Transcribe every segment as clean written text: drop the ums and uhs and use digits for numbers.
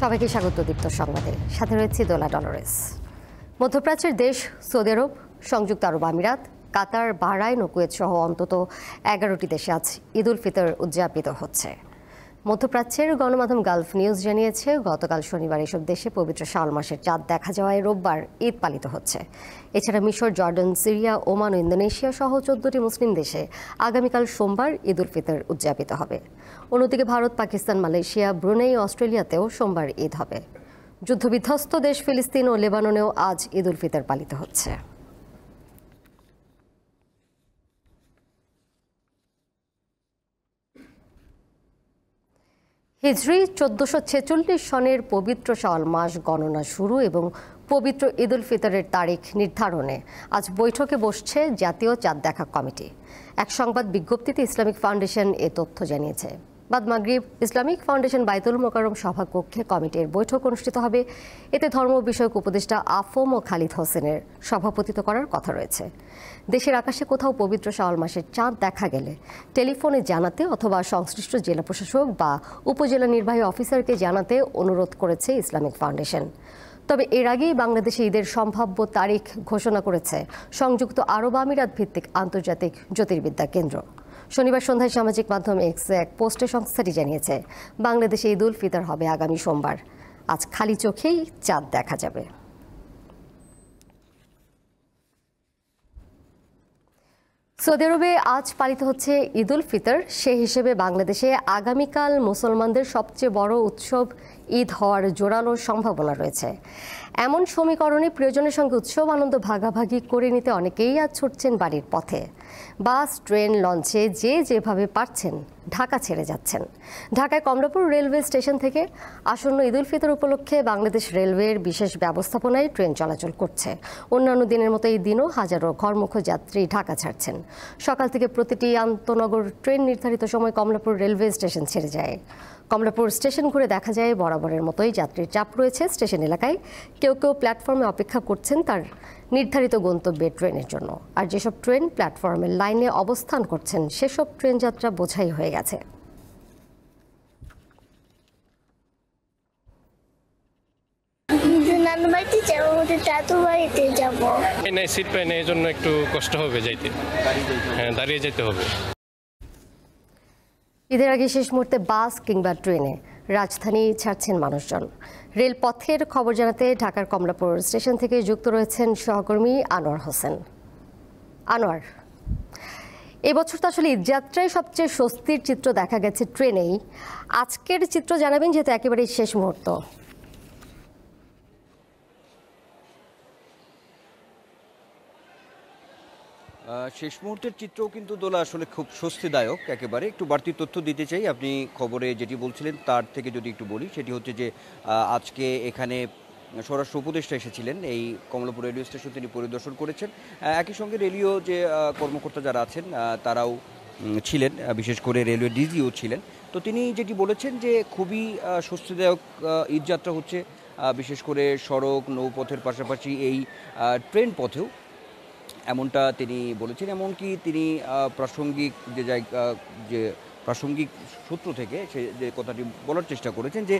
সবাইকে স্বাগত দীপ্ত সংবাদে। সাথে রয়েছে দোলা ডলরেস। মধ্যপ্রাচ্যের দেশ সৌদি আরব, সংযুক্ত আরব আমিরাত, কাতার, বাহরাইন ও কুয়েত সহ অন্তত 11টি দেশে আজ ঈদ উল ফিতর উদযাপিত হচ্ছে। মধ্যপ্রাচ্যের গণমাধ্যম গালফ নিউজ জানিয়েছে, গতকাল শনিবার এসব দেশে পবিত্র শাওয়াল মাসের চাঁদ দেখা যাওয়ায় রোববার ঈদ পালিত হচ্ছে। এছাড়া মিশর, জর্ডান, সিরিয়া, ওমান ও ইন্দোনেশিয়া সহ 14টি মুসলিম দেশে আগামীকাল সোমবার ঈদ উল ফিতর উদযাপিত হবে। অন্যদিকে ভারত, পাকিস্তান, মালয়েশিয়া, ব্রুনেই ও অস্ট্রেলিয়াতেও সোমবার ঈদ হবে। যুদ্ধবিধ্বস্ত দেশ ফিলিস্তিন ও লেবাননেও আজ ঈদ উল ফিতর পালিত হচ্ছে। হিজরি 1446 সনের পবিত্র শাওয়াল মাস গণনা শুরু এবং পবিত্র ঈদ উল ফিতরের তারিখ নির্ধারণে আজ বৈঠকে বসছে জাতীয় চাঁদ দেখা কমিটি। এক সংবাদ বিজ্ঞপ্তিতে ইসলামিক ফাউন্ডেশন এ তথ্য জানিয়েছে। বাদ মাগরিব ইসলামিক ফাউন্ডেশন বাইতুল মোকাররম সভাকক্ষে কমিটির বৈঠক অনুষ্ঠিত হবে। এতে ধর্ম বিষয়ক উপদেষ্টা আফম ও খালিদ হোসেনের সভাপতিত্ব করার কথা রয়েছে। দেশের আকাশে কোথাও পবিত্র শাওয়াল মাসের চাঁদ দেখা গেলে টেলিফোনে জানাতে অথবা সংশ্লিষ্ট জেলা প্রশাসক বা উপজেলা নির্বাহী অফিসারকে জানাতে অনুরোধ করেছে ইসলামিক ফাউন্ডেশন। তবে এর আগেই বাংলাদেশে ঈদের সম্ভাব্য তারিখ ঘোষণা করেছে সংযুক্ত আরব আমিরাত ভিত্তিক আন্তর্জাতিক জ্যোতির্বিদ্যা কেন্দ্র। শনিবার সন্ধ্যায় সামাজিক মাধ্যম এক্সে এক পোস্টে সংস্থাটি জানিয়েছে, বাংলাদেশে ঈদ উল ফিতর হবে আগামী সোমবার। আজ খালি চোখেই চাঁদ দেখা যাবে। সৌদি আরবে আজ পালিত হচ্ছে ঈদ উল ফিতর। সে হিসেবে বাংলাদেশে আগামীকাল মুসলমানদের সবচেয়ে বড় উৎসব ঈদ হওয়ার জোরালো সম্ভাবনা রয়েছে। এমন সমীকরণে প্রিয়জনের সঙ্গে উৎসব আনন্দ ভাগাভাগি করে নিতে অনেকেই আজ ছুটছেন বাড়ির পথে। বাস, ট্রেন, লঞ্চে যে যেভাবে পারছেন ঢাকা ছেড়ে যাচ্ছেন। ঢাকায় কমলাপুর রেলওয়ে স্টেশন থেকে আসন্ন ঈদ উল ফিতর উপলক্ষে বাংলাদেশ রেলওয়ের বিশেষ ব্যবস্থাপনায় ট্রেন চলাচল করছে। অন্যান্য দিনের মতো এই দিনও হাজারো ঘরমুখো যাত্রী ঢাকা ছাড়ছেন। সকাল থেকে প্রতিটি আন্তনগর ট্রেন নির্ধারিত সময় কমলাপুর রেলওয়ে স্টেশন ছেড়ে যায়। কমলাপুর স্টেশন ঘুরে দেখা যায় বরাবরের মতোই যাত্রীর চাপ রয়েছে স্টেশন এলাকায়। কেউ কেউ প্ল্যাটফর্মে অপেক্ষা করছেন তার নির্ধারিত গন্তব্যে ট্রেনের জন্য। আর যেসব ট্রেন প্ল্যাটফর্মের লাইনে অবস্থান করছেন সেসব ট্রেন যাত্রা বোঝাই হয়ে গেছে। সিট পাই না, এই জন্য একটু কষ্ট হবে যাইতে। হ্যাঁ, দাঁড়িয়ে যেতে হবে। ঈদের আগে শেষ মুহূর্তে বাস কিংবা ট্রেনে রাজধানী ছাড়ছেন মানুষজন। রেলপথের খবর জানাতে ঢাকার কমলাপুর স্টেশন থেকে যুক্ত রয়েছেন সহকর্মী আনোয়ার হোসেন। আনোয়ার, এবছর তো আসলে ঈদযাত্রায় সবচেয়ে স্বস্তির চিত্র দেখা গেছে ট্রেনেই। আজকের চিত্র জানাবেন, যেহেতু একেবারেই শেষ মুহূর্ত। শেষ মুহূর্তের চিত্রও কিন্তু দোলা আসলে খুব স্বস্তিদায়ক। একেবারে একটু বাড়তি তথ্য দিতে চাই। আপনি খবরে যেটি বলছিলেন তার থেকে যদি একটু বলি, সেটি হচ্ছে যে আজকে এখানে স্বরাষ্ট্র উপদেষ্টা এসেছিলেন। এই কমলাপুর রেলওয়ে স্টেশন তিনি পরিদর্শন করেছেন। একই সঙ্গে রেলীয় যে কর্মকর্তা যারা আছেন তারাও ছিলেন, বিশেষ করে রেলওয়ে ডিজিও ছিলেন। তো তিনি যেটি বলেছেন যে খুবই স্বস্তিদায়ক ঈদযাত্রা হচ্ছে, বিশেষ করে সড়ক নৌপথের পাশাপাশি এই ট্রেন পথেও এমনটা তিনি বলেছেন। এমনকি তিনি প্রাসঙ্গিক যে প্রাসঙ্গিক সূত্র থেকে সে যে কথাটি বলার চেষ্টা করেছেন যে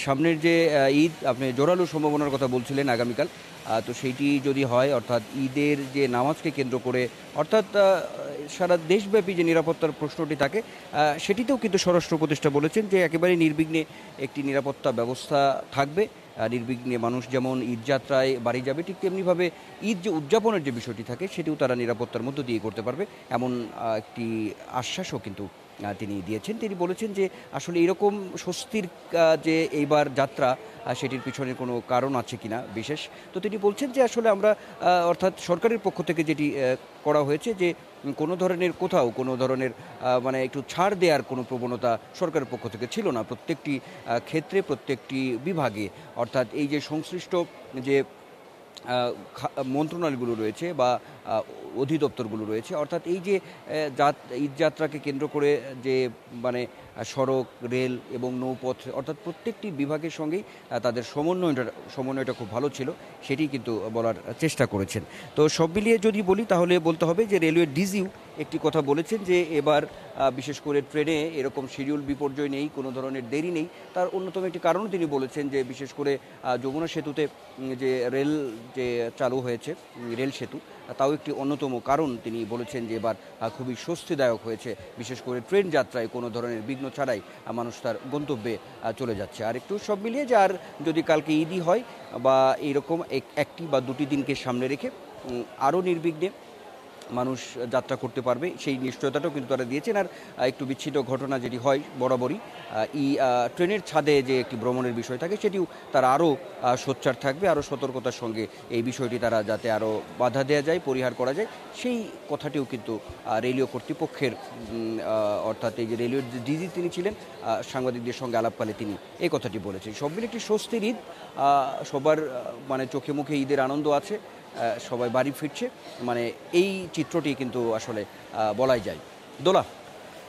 সামনের যে ঈদ, আপনি জোরালো সম্ভাবনার কথা বলছিলেন আগামীকাল, তো সেইটি যদি হয়, অর্থাৎ ঈদের যে নামাজকে কেন্দ্র করে, অর্থাৎ সারা দেশব্যাপী যে নিরাপত্তার প্রশ্নটি থাকে, সেটিতেও কিন্তু স্বরাষ্ট্র উপদেষ্টা বলেছেন যে একেবারে নির্বিঘ্নে একটি নিরাপত্তা ব্যবস্থা থাকবে। নির্বিঘ্নে মানুষ যেমন ঈদযাত্রায় বাড়ি যাবে, ঠিক তেমনিভাবে ঈদ যে উদযাপনের যে বিষয়টি থাকে সেটিও তারা নিরাপত্তার মধ্য দিয়ে করতে পারবে, এমন একটি আশ্বাসও কিন্তু তিনি দিয়েছেন। তিনি বলেছেন যে আসলে এরকম স্বস্তির যে এইবার যাত্রা, সেটির পিছনে কোনো কারণ আছে কিনা বিশেষ। তো তিনি বলছেন যে আসলে আমরা, অর্থাৎ সরকারের পক্ষ থেকে যেটি করা হয়েছে, যে কোনো ধরনের কোথাও কোনো ধরনের মানে একটু ছাড় দেওয়ার কোনো প্রবণতা সরকারের পক্ষ থেকে ছিল না। প্রত্যেকটি ক্ষেত্রে, প্রত্যেকটি বিভাগে, অর্থাৎ এই যে সংশ্লিষ্ট যে মন্ত্রণালয়গুলো রয়েছে বা অধিদপ্তরগুলো রয়েছে, অর্থাৎ এই যে ঈদযাত্রাকে কেন্দ্র করে যে মানে সড়ক, রেল এবং নৌপথ, অর্থাৎ প্রত্যেকটি বিভাগের সঙ্গেই তাদের সমন্বয়টা খুব ভালো ছিল, সেটি কিন্তু বলার চেষ্টা করেছেন। তো সব মিলিয়ে যদি বলি তাহলে বলতে হবে যে রেলওয়ে ডিজিও একটি কথা বলেছেন যে এবার বিশেষ করে ট্রেনে এরকম শিডিউল বিপর্যয় নেই, কোনো ধরনের দেরি নেই। তার অন্যতম একটি কারণ তিনি বলেছেন যে বিশেষ করে যমুনা সেতুতে যে রেল যে চালু হয়েছে, রেল সেতু, তাও একটি অন্যতম কারণ তিনি বলেছেন যে এবার খুবই স্বস্তিদায়ক হয়েছে। বিশেষ করে ট্রেন যাত্রায় কোনো ধরনের বিঘ্ন ছাড়াই মানুষ তার গন্তব্যে চলে যাচ্ছে। আর একটু সব মিলিয়ে যে আর যদি কালকে ঈদই হয় বা এইরকম একটি বা দুটি দিনকে সামনে রেখে আরও নির্বিঘ্নে মানুষ যাত্রা করতে পারবে, সেই নিশ্চয়তাটাও কিন্তু তারা দিয়েছেন। আর একটু বিচ্ছিন্ন ঘটনা যেটি হয় বরাবরই ট্রেনের ছাদে যে একটি ভ্রমণের বিষয় থাকে, সেটিও তারা আরও সোচ্চার থাকবে, আরও সতর্কতার সঙ্গে এই বিষয়টি তারা যাতে আরও বাধা দেওয়া যায়, পরিহার করা যায়, সেই কথাটিও কিন্তু রেলীয় কর্তৃপক্ষের অর্থাৎ এই যে রেলীয় ডিজি তিনি ছিলেন, সাংবাদিকদের সঙ্গে আলাপকালে তিনি এই কথাটি বলেছেন। সব মিলে একটি স্বস্তির ঈদ, সবার মানে চোখে মুখে ঈদের আনন্দ আছে, সবাই বাড়ি ফিরছে, মানে এই চিত্রটি কিন্তু আসলে বলাই যায়। দোলা,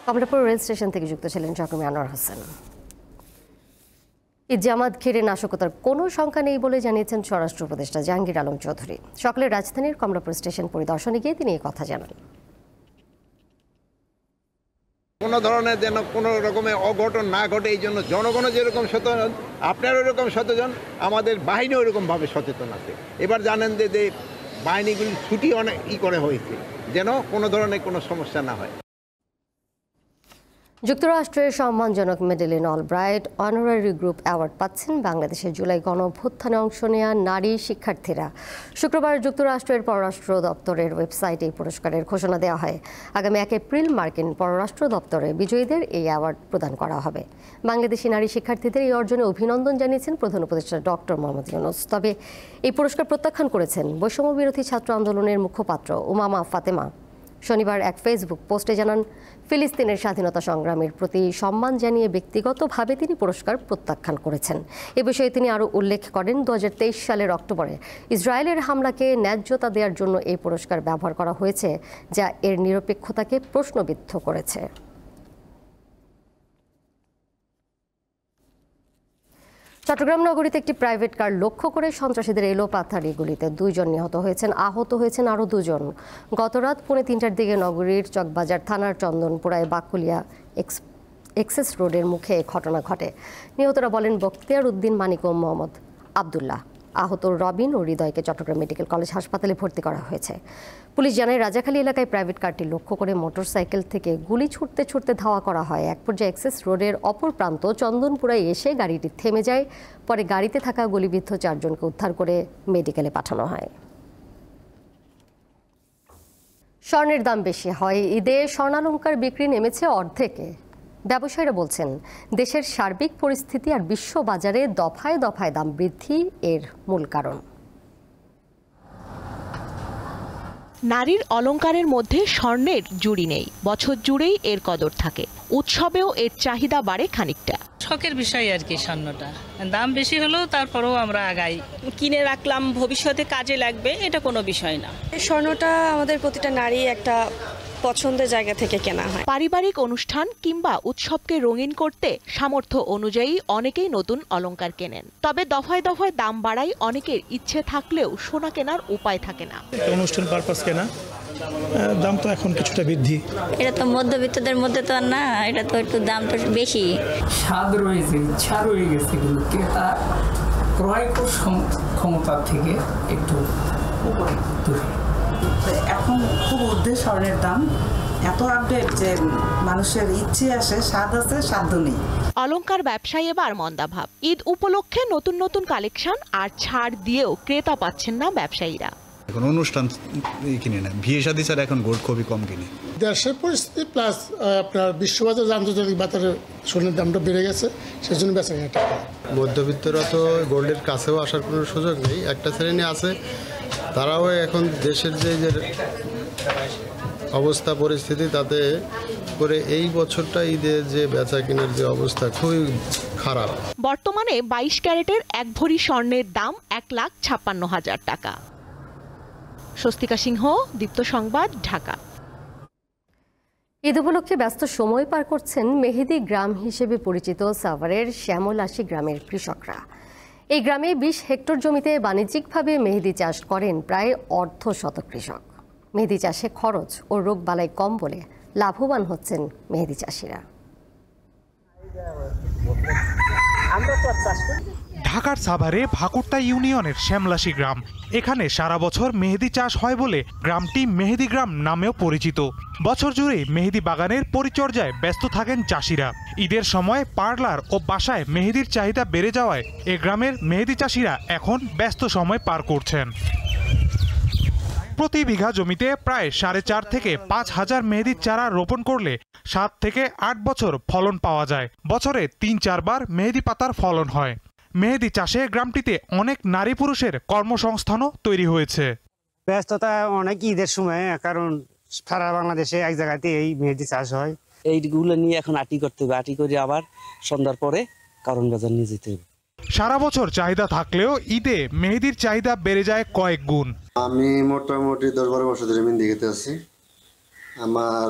কমলাপুর রেল স্টেশন থেকে যুক্ত ছিলেন সহকর্মী আনোয়ার হোসেন। ঈদ জামাত ঘিরে নাশকতার কোনো শঙ্কা নেই বলে জানিয়েছেন স্বরাষ্ট্র উপদেষ্টা জাহাঙ্গীর আলম চৌধুরী। সকালে রাজধানীর কমলাপুর স্টেশন পরিদর্শনে গিয়ে তিনি এই কথা জানান। কোনো ধরনের যেন কোনো রকমের অঘটন না ঘটে, এই জন্য জনগণও যেরকম সচেতন, আপনারা ওরকম সচেতন, আমাদের বাহিনী ওরকমভাবে সচেতন আছে। এবার জানেন যে বাহিনীগুলি ছুটি অনেক করে হয়েছে, যেন কোনো ধরনের কোনো সমস্যা না হয়। যুক্তরাষ্ট্রের সম্মানজনক Madeleine Albright honorary group award পাচ্ছেন বাংলাদেশের জুলাই গণঅভ্যুত্থানে অংশ নেওয়া নারী শিক্ষার্থীরা। শুক্রবার যুক্তরাষ্ট্রের পররাষ্ট্র দপ্তরের ওয়েবসাইটে এই পুরস্কারের ঘোষণা দেওয়া হয়। আগামী 1 এপ্রিল মার্কিন পররাষ্ট্র দপ্তরে বিজয়ীদের এই অ্যাওয়ার্ড প্রদান করা হবে। বাংলাদেশি নারী শিক্ষার্থীদের এই অর্জনে অভিনন্দন জানিয়েছেন প্রধান উপদেষ্টা ডক্টর মোহাম্মদ ইউনূস। তবে এই পুরস্কার প্রত্যাখ্যান করেছেন বৈষম্য বিরোধী ছাত্র আন্দোলনের মুখপাত্র উমামা ফাতেমা। শনিবার এক ফেসবুক পোস্টে জানান, ফিলিস্তিনের স্বাধীনতা সংগ্রামের প্রতি সম্মান জানিয়ে ব্যক্তিগতভাবে তিনি পুরস্কার প্রত্যাখ্যান করেছেন। এ বিষয়ে তিনি আরও উল্লেখ করেন, 2023 সালের অক্টোবরে ইসরায়েলের হামলাকে ন্যায্যতা দেওয়ার জন্য এই পুরস্কার ব্যবহার করা হয়েছে, যা এর নিরপেক্ষতাকে প্রশ্নবিদ্ধ করেছে। চট্টগ্রাম নগরীতে একটি প্রাইভেট কার লক্ষ্য করে সন্ত্রাসীদের এলোপাথারি গুলিতে 2 জন নিহত হয়েছেন, আহত হয়েছেন আরও 2 জন। গতরাত 2:45টার দিকে নগরীর চকবাজার থানার চন্দনপুরায় বাকুলিয়া এক্সেস রোডের মুখে ঘটনা ঘটে। নিহতরা বলেন বখতিয়ার উদ্দিন, মানিক ও মোহাম্মদ আবদুল্লাহ। আহত রবিন ও হৃদয়কে চট্টগ্রাম মেডিকেল কলেজ হাসপাতালে ভর্তি করা হয়েছে। পুলিশ জানায়, রাজাখালী এলাকায় প্রাইভেট কারটি লক্ষ্য করে মোটরসাইকেল থেকে গুলি ছুটতে ছুটতে ধাওয়া করা হয়। এক পর্যায়ে এক্সেস রোডের অপর প্রান্ত চন্দনপুরায় এসে গাড়িটি থেমে যায়। পরে গাড়িতে থাকা গুলিবিদ্ধ 4 জনকে উদ্ধার করে মেডিকেলে পাঠানো হয়। স্বর্ণের দাম বেশি হয়, ঈদে স্বর্ণালংকার বিক্রি নেমেছে অর্ধেকে। ব্যবসায়ীরা বলছেন, দেশের সার্বিক পরিস্থিতি আর বিশ্ব বাজারে দফায় দফায় দাম বৃদ্ধি এর মূল কারণ। নারীর অলংকারের মধ্যে স্বর্ণের জুড়ি নেই, বছর জুড়েই এর কদর থাকে, উৎসবেও এর চাহিদা বাড়ে খানিকটা। শখের বিষয় আর কি, স্বর্ণটা দাম বেশি হলেও তারপরেও আমরা আগাই কিনে রাখলাম, ভবিষ্যতে কাজে লাগবে, এটা কোনো বিষয় না। স্বর্ণটা আমাদের প্রতিটা নারী একটা পছন্দের জায়গা থেকে কেনা হয়। পারিবারিক অনুষ্ঠান কিংবা উৎসবকে রঙিন করতে সামর্থ্য অনুযায়ী অনেকেই নতুন অলংকার কেনেন। তবে দফায় দফায় দাম বাড়ায় অনেকের ইচ্ছে থাকলেও সোনা কেনার উপায় থাকে না। অনুষ্ঠান পারপাস কেনা, দাম তো এখন কিছুটা বৃদ্ধি। এটা তো মধ্যবিত্তদের মধ্যে তো আর না, এটা তো একটু দাম তো বেশি। স্বাদ রয়েছে, ইচ্ছা রয়ে গেছে, কিন্তু ক্রেতা ক্রয় ক্ষমতার থেকে একটু দূরে। এখন খুব ঊর্ধ্বে স্বর্ণের দাম, এত আপডেট যে মানুষের ইচ্ছে আসে, স্বাদ আছে, সাধ্য নেই। অলংকার ব্যবসায়ী এবার মন্দাভাব। ঈদ উপলক্ষে নতুন নতুন কালেকশন আর ছাড় দিয়েও ক্রেতা পাচ্ছেন না ব্যবসায়ীরা। এখন অনুষ্ঠান কিনে না, বিয়ে শাদী ছাড়া এখন গোল্ড খুবই কম কিনে। দেশের পরিস্থিতি প্লাস আপনার বিশ্ববাজার আন্তর্জাতিক বাজারে সোনার দামটা বেড়ে গেছে, সেজন্য বেচা কেনাটা। মধ্যবিত্তরা তো গোল্ডের কাছেও আসার কোনো সুযোগ নেই, একটা শ্রেণী আছে, তারাও এখন দেশের যে অবস্থা পরিস্থিতি তাতে করে এই বছরটা ঈদের যে বেচা কেনার যে অবস্থা খুবই খারাপ। বর্তমানে 22 ক্যারেটের 1 ভরি স্বর্ণের দাম 1,56,000 টাকা। স্বস্তিকা সিংহ, দীপ্ত সংবাদ, ঢাকা। ঈদ উপলক্ষে ব্যস্ত সময় পার করছেন মেহেদি গ্রাম হিসেবে পরিচিত সাভারের শ্যামলাশী গ্রামের কৃষকরা। এই গ্রামে 20 হেক্টর জমিতে বাণিজ্যিকভাবে মেহেদি চাষ করেন প্রায় অর্ধশত কৃষক। মেহেদি চাষে খরচ ও রোগবালাই কম বলে লাভবান হচ্ছেন মেহেদি চাষিরা। ঢাকার সাভারে ভাকুরতা ইউনিয়নের শ্যামলাসী গ্রাম। এখানে সারা বছর মেহেদি চাষ হয় বলে গ্রামটি মেহেদি গ্রাম নামেও পরিচিত। বছর জুড়ে মেহেদি বাগানের পরিচর্যায় ব্যস্ত থাকেন চাষিরা। ঈদের সময় পার্লার ও বাসায় মেহেদির চাহিদা বেড়ে যাওয়ায় এ গ্রামের মেহেদি চাষিরা এখন ব্যস্ত সময় পার করছেন। প্রতি বিঘা জমিতে প্রায় 4.5 থেকে 5,000 মেহেদির চারা রোপণ করলে 7 থেকে 8 বছর ফলন পাওয়া যায়। বছরে 3-4 বার মেহেদি পাতার ফলন হয়। মেহেদি চাষে গ্রামটিতে অনেক নারী পুরুষের কর্মসংস্থানও তৈরি হয়েছে। ব্যস্ততা অনেক ঈদের সময়, কারণ সারা বাংলাদেশে এক জায়গাতে এই মেহেদি চাষ হয়। এইগুলো নিয়ে এখন আটি করতে হবে, আটি করে আবার সন্ধ্যার পরে কারণ বাজার নিয়ে যেতে হবে। সারা বছর চাহিদা থাকলেও ঈদে মেহেদির চাহিদা বেড়ে যায় কয়েক গুণ। আমি মোটামুটি 10-12 বছর ধরে মেহেদি খেতে আছি। আমার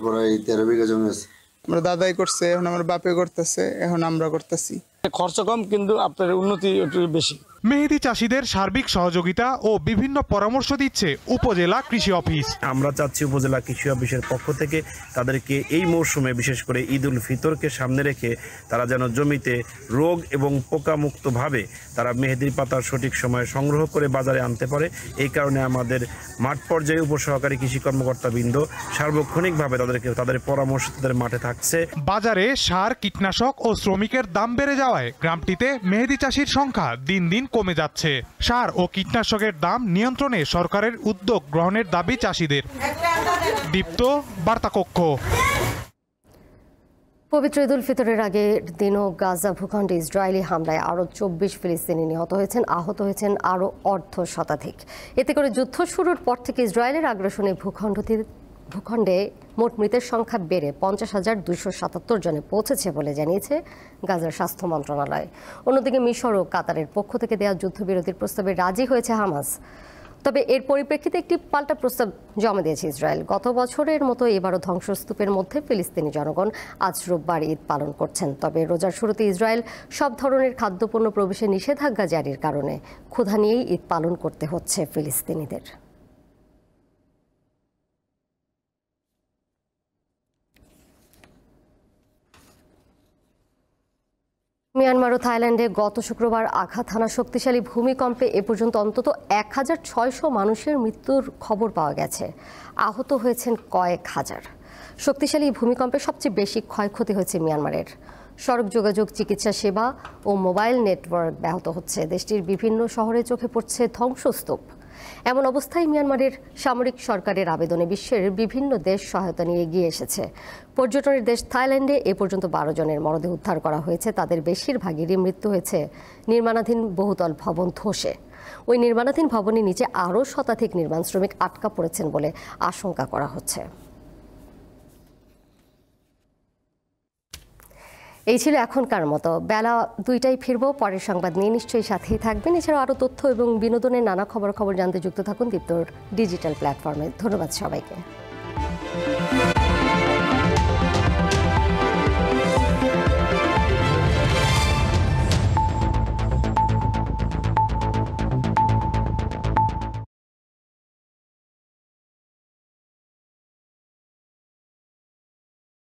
প্রায় 13 বিঘা জমি আছে। আমরা দাদাই করছে, এখন আমার বাপে করতেছে, এখন আমরা করতেছি। খরচ কম কিন্তু আপনার উন্নতি একটু বেশি। মেহেদি চাষীদের সার্বিক সহযোগিতা ও বিভিন্ন পরামর্শ দিচ্ছে উপজেলা কৃষি অফিস। আমরা চাচ্ছি উপজেলা কৃষি অফিসের পক্ষ থেকে তাদেরকে এই মৌসুমে বিশেষ করে ঈদ উল ফিতরকে সামনে রেখে তারা যেন জমিতে রোগ এবং পোকামুক্তভাবে তারা মেহেদির পাতা সঠিক সময়ে সংগ্রহ করে বাজারে আনতে পারে। এই কারণে আমাদের মাঠ পর্যায়ে উপসহকারী কৃষি কর্মকর্তাবৃন্দ সার্বক্ষণিকভাবে তাদের পরামর্শ তাদের মাঠে থাকছে। বাজারে সার, কীটনাশক ও শ্রমিকের দাম বেড়ে যাওয়ায় গ্রামটিতে মেহেদি চাষীর সংখ্যা দিন দিন কমে যাচ্ছে। সার ও কীটনাশকের দাম নিয়ন্ত্রণে সরকারের উদ্যোগ গ্রহণের দাবি চাষীদের। দীপ্ত, বার্তা কক্ষ। পবিত্র ঈদ উল ফিতরের আগের দিনও গাজা ভূখণ্ডে ইসরায়েলি হামলায় আরও 24 ফিলিস্তিনি নিহত হয়েছেন, আহত হয়েছেন আরও অর্ধ শতাধিক। এতে করে যুদ্ধ শুরুর পর থেকে ইসরায়েলের আগ্রাসনে ভূখণ্ডে মোট মৃতের সংখ্যা বেড়ে 50,277 জনে পৌঁছেছে বলে জানিয়েছে গাজার স্বাস্থ্য মন্ত্রণালয়। অন্যদিকে মিশর ও কাতারের পক্ষ থেকে দেওয়া যুদ্ধবিরতির প্রস্তাবে রাজি হয়েছে হামাস। তবে এর পরিপ্রেক্ষিতে একটি পাল্টা প্রস্তাব জমা দিয়েছে ইসরায়েল। গত বছরের মতো এবারও ধ্বংসস্তূপের মধ্যে ফিলিস্তিনি জনগণ আজ রোববার ঈদ পালন করছেন। তবে রোজার শুরুতে ইসরায়েল সব ধরনের খাদ্যপণ্য প্রবেশে নিষেধাজ্ঞা জারির কারণে ক্ষুধা নিয়েই ঈদ পালন করতে হচ্ছে ফিলিস্তিনিদের। মিয়ানমার ও থাইল্যান্ডে গত শুক্রবার আঘাত হানা শক্তিশালী ভূমিকম্পে এ পর্যন্ত অন্তত 1,600 মানুষের মৃত্যুর খবর পাওয়া গেছে। আহত হয়েছেন কয়েক হাজার। শক্তিশালী ভূমিকম্পে সবচেয়ে বেশি ক্ষয়ক্ষতি হয়েছে মিয়ানমারের। সড়ক যোগাযোগ, চিকিৎসা সেবা ও মোবাইল নেটওয়ার্ক ব্যাহত হচ্ছে। দেশটির বিভিন্ন শহরে চোখে পড়ছে ধ্বংসস্তূপ। এমন অবস্থায় মিয়ানমারের সামরিক সরকারের আবেদনে বিশ্বের বিভিন্ন দেশ সহায়তা নিয়ে এগিয়ে এসেছে। পর্যটনের দেশ থাইল্যান্ডে এ পর্যন্ত 12 জনের মরদেহ উদ্ধার করা হয়েছে। তাদের বেশিরভাগেরই মৃত্যু হয়েছে নির্মাণাধীন বহুতল ভবন ধসে। ওই নির্মাণাধীন ভবনের নিচে আরও শতাধিক নির্মাণ শ্রমিক আটকা পড়েছেন বলে আশঙ্কা করা হচ্ছে। এই ছিল এখনকার মতো। বেলা 2টায় ফিরবো। পরের সংবাদ নিয়ে নিশ্চয়ই সাথেই থাকবেন। এছাড়াও আরও তথ্য এবং বিনোদনের নানা খবর জানতে যুক্ত থাকুন দীপ্তর ডিজিটাল প্ল্যাটফর্মে। ধন্যবাদ সবাইকে।